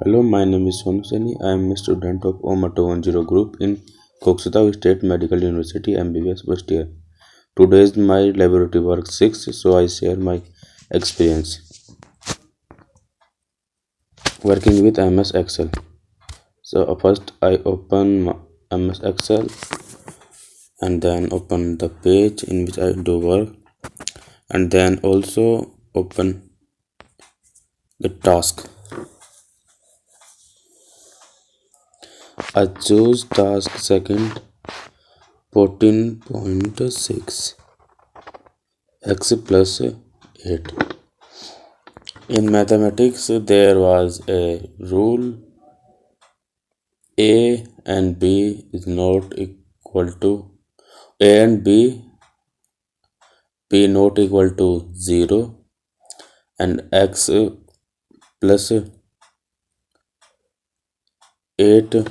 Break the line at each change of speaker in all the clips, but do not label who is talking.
Hello, my name is Saini. I am a student of OMA 210 group in Kokshetau State Medical University MBBS first year. Today is my laboratory work 6, so I share my experience working with MS Excel. So first I open MS Excel and then open the page in which I do work, and then also open the task. I choose task second 14.6 x plus 8. In mathematics, there was a rule: a and b is not equal to a and b not equal to 0, and x plus 8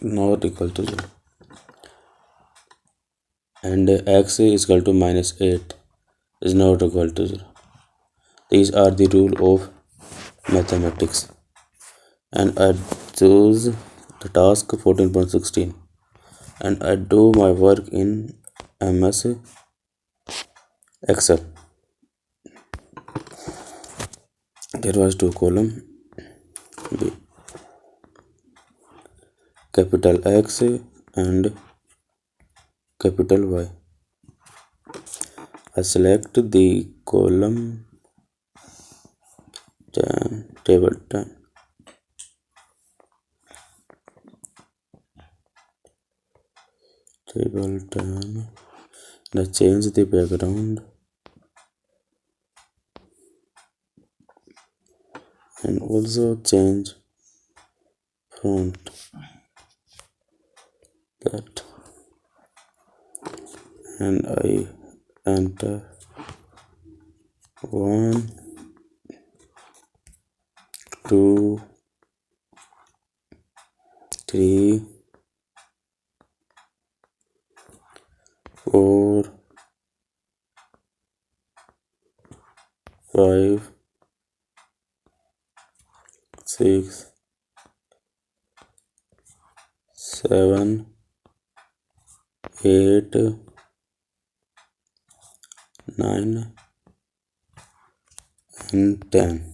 not equal to 0, and x is equal to minus 8 is not equal to 0. These are the rule of mathematics, and I choose the task 14.16 and I do my work in MS Excel. There was two column, capital X and capital Y. I select the column 10, table 10. Table 10. And I change the background and also change font, that, and I enter 1, 2, 3, 4, 5, 6, 7, 8, 9 and 10.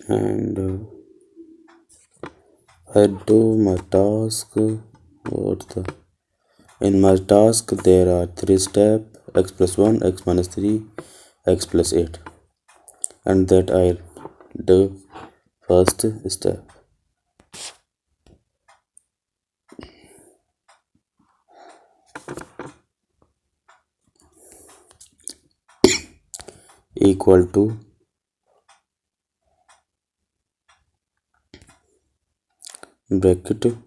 And I do my task. In my task there are 3 steps: x plus 1, x minus 3, x plus 8, and that I do first step. Equal to bracket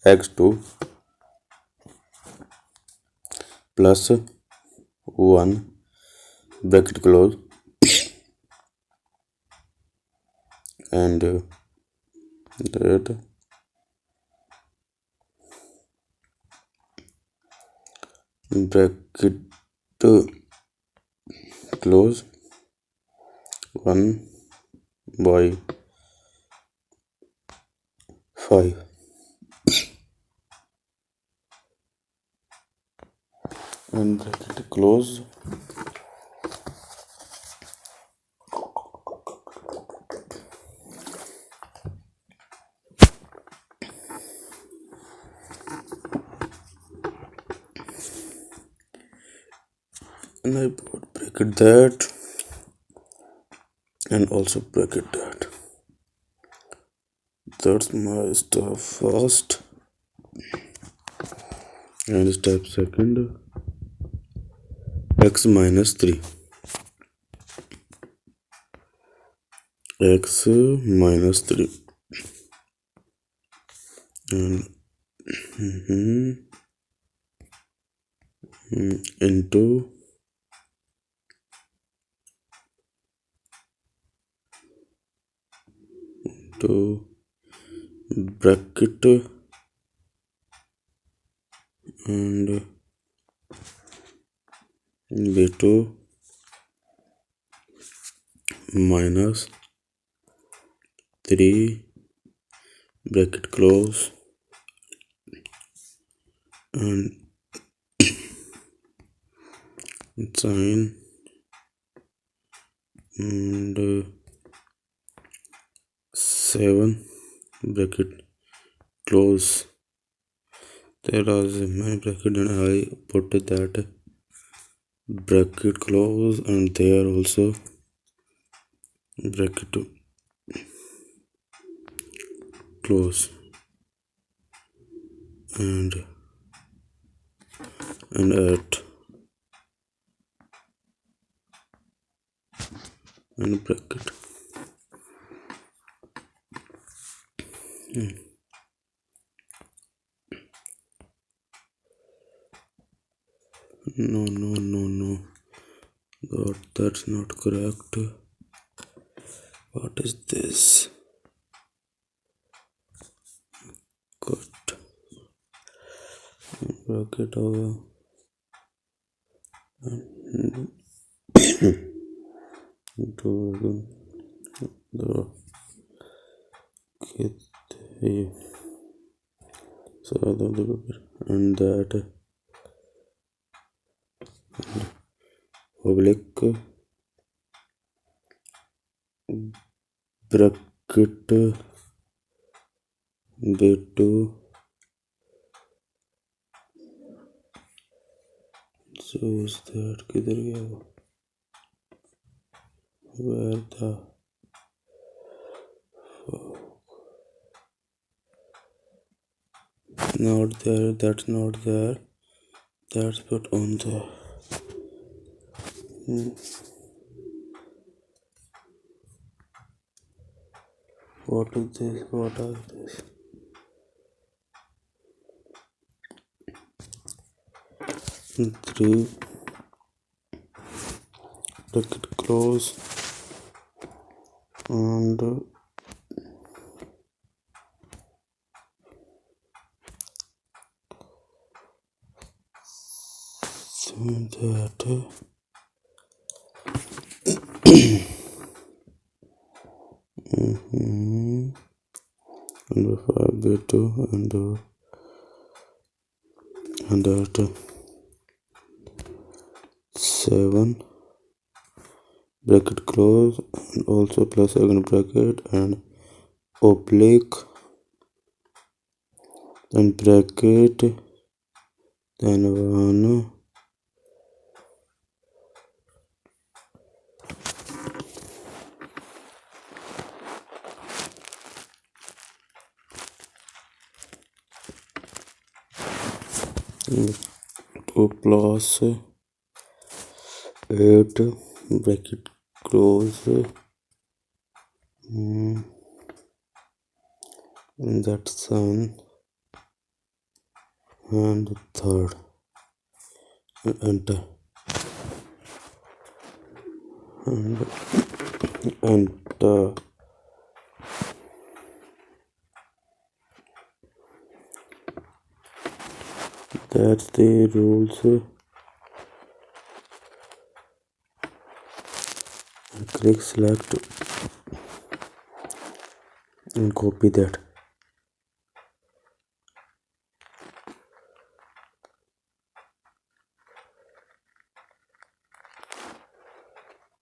x2 plus 1 bracket close, and that bracket close 1 by 5, and bracket close and I put bracket that and also bracket that. That's my step first, and step second x minus 3, x minus 3, and into 2 bracket and b2 minus 3 bracket close and sin and 7 bracket close. There was my bracket and I put that bracket close and there also bracket close and at and bracket. No. That's not correct. What is this? Cut bracket over to the kit so and that oblique bracket b2 choose that किधर गया वो where the not there, that's not there, that's put on the what is this, what are this 3 bracket close and that and 5 b2 and that 7 bracket close and also plus second bracket and oblique then bracket then 1 2 plus 8 bracket close and that sun and third and enter and enter that's the rules and click select and copy that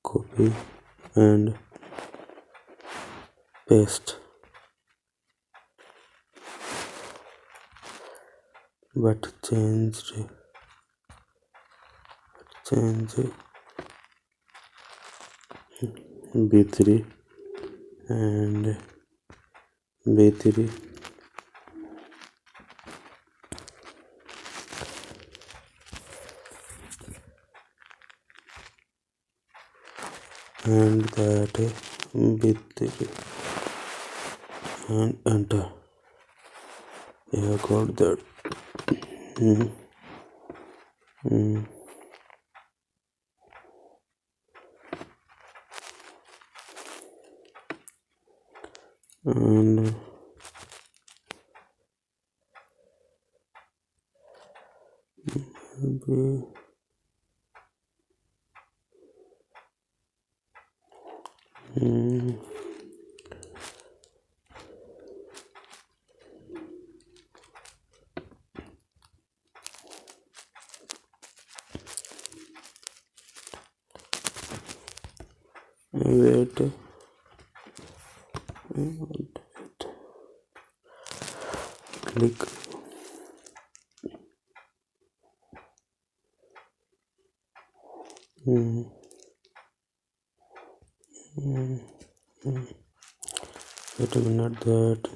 copy and paste but change b3 and b3 and that b3 and enter. Yeah, got that. And B wait. Click. Wait a minute, that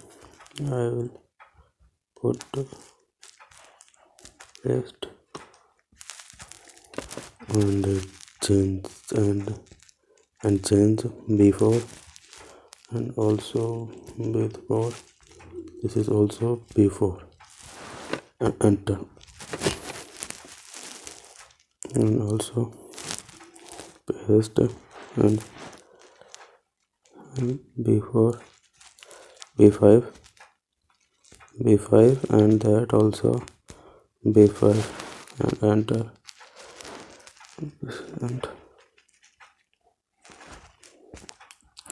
I will put paste and change and change before and also before. This is also before, and enter, and also paste and before b5 and that also b5 and enter,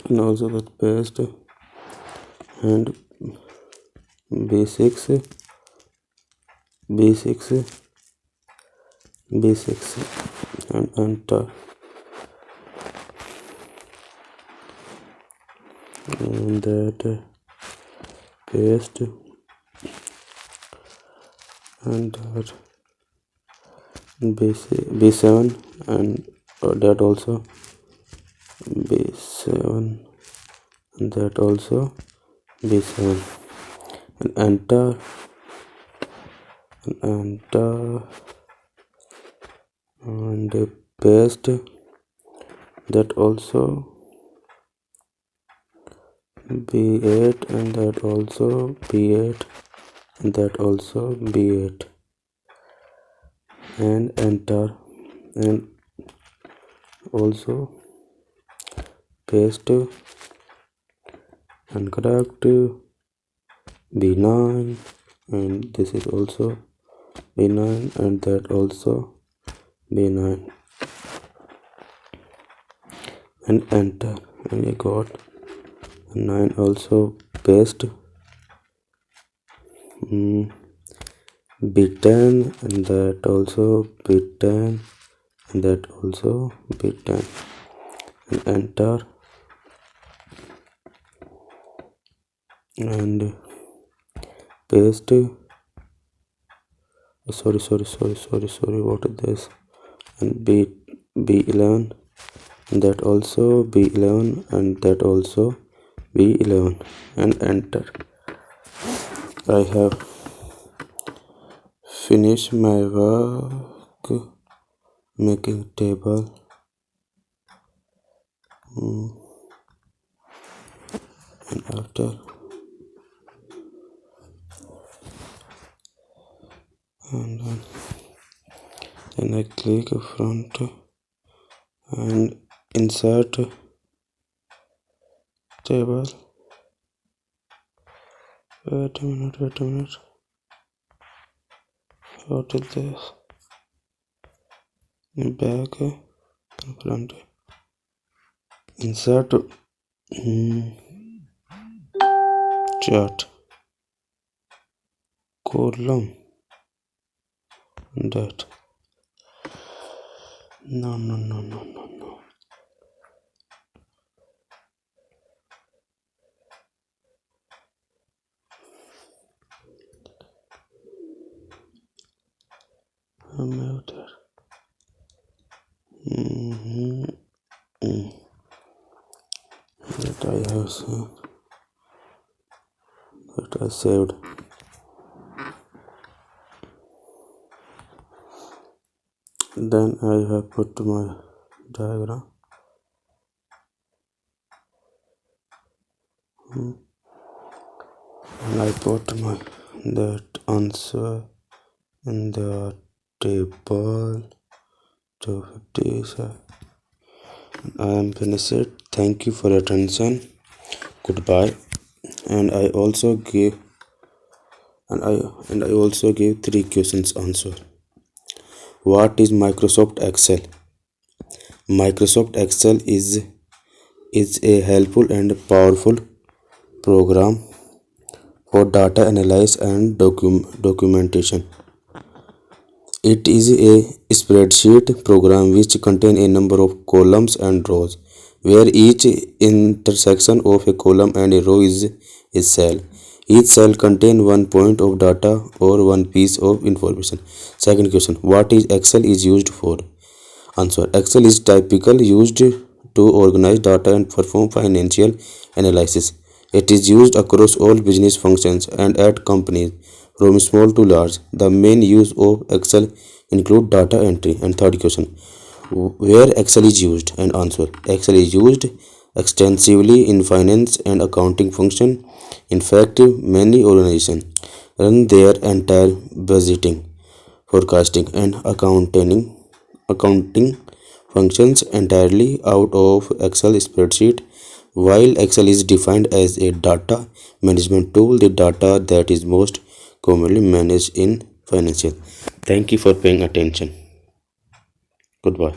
and also that paste and b6 and enter, and that paste and that b7 and that also b7 and that also b7 and enter and paste that also b8 and that also b8 and that also b8 and enter, and also paste and correct b9 and this is also b9 and that also b9 and enter, and you got 9 also paste b10 and that also b10 and that also b10 and enter, and paste sorry what is this, and b11 and that also b11 and that also b11 and enter. I have finished my work making table. And after and then I click front and insert table. Wait a minute, what is this? Back front insert chart column that no I'm out there. That I have that I saved. Then I have put my diagram. And I put my that answer in the table 250. I am finished. Thank you for your attention. Goodbye. And I also gave 3 questions answer. What is Microsoft Excel? Microsoft Excel is a helpful and powerful program for data analysis and documentation. It is a spreadsheet program which contains a number of columns and rows, where each intersection of a column and a row is a cell. Each cell contains one point of data or one piece of information. Second question: what is Excel is used for? Answer: Excel is typically used to organize data and perform financial analysis. It is used across all business functions and at companies from small to large. The main use of Excel include data entry. And third question: where Excel is used? And answer: Excel is used extensively in finance and accounting function. In fact, many organizations run their entire budgeting, forecasting, and accounting functions entirely out of Excel spreadsheet. While Excel is defined as a data management tool, the data that is most commonly managed in financial. Thank you for paying attention. Goodbye.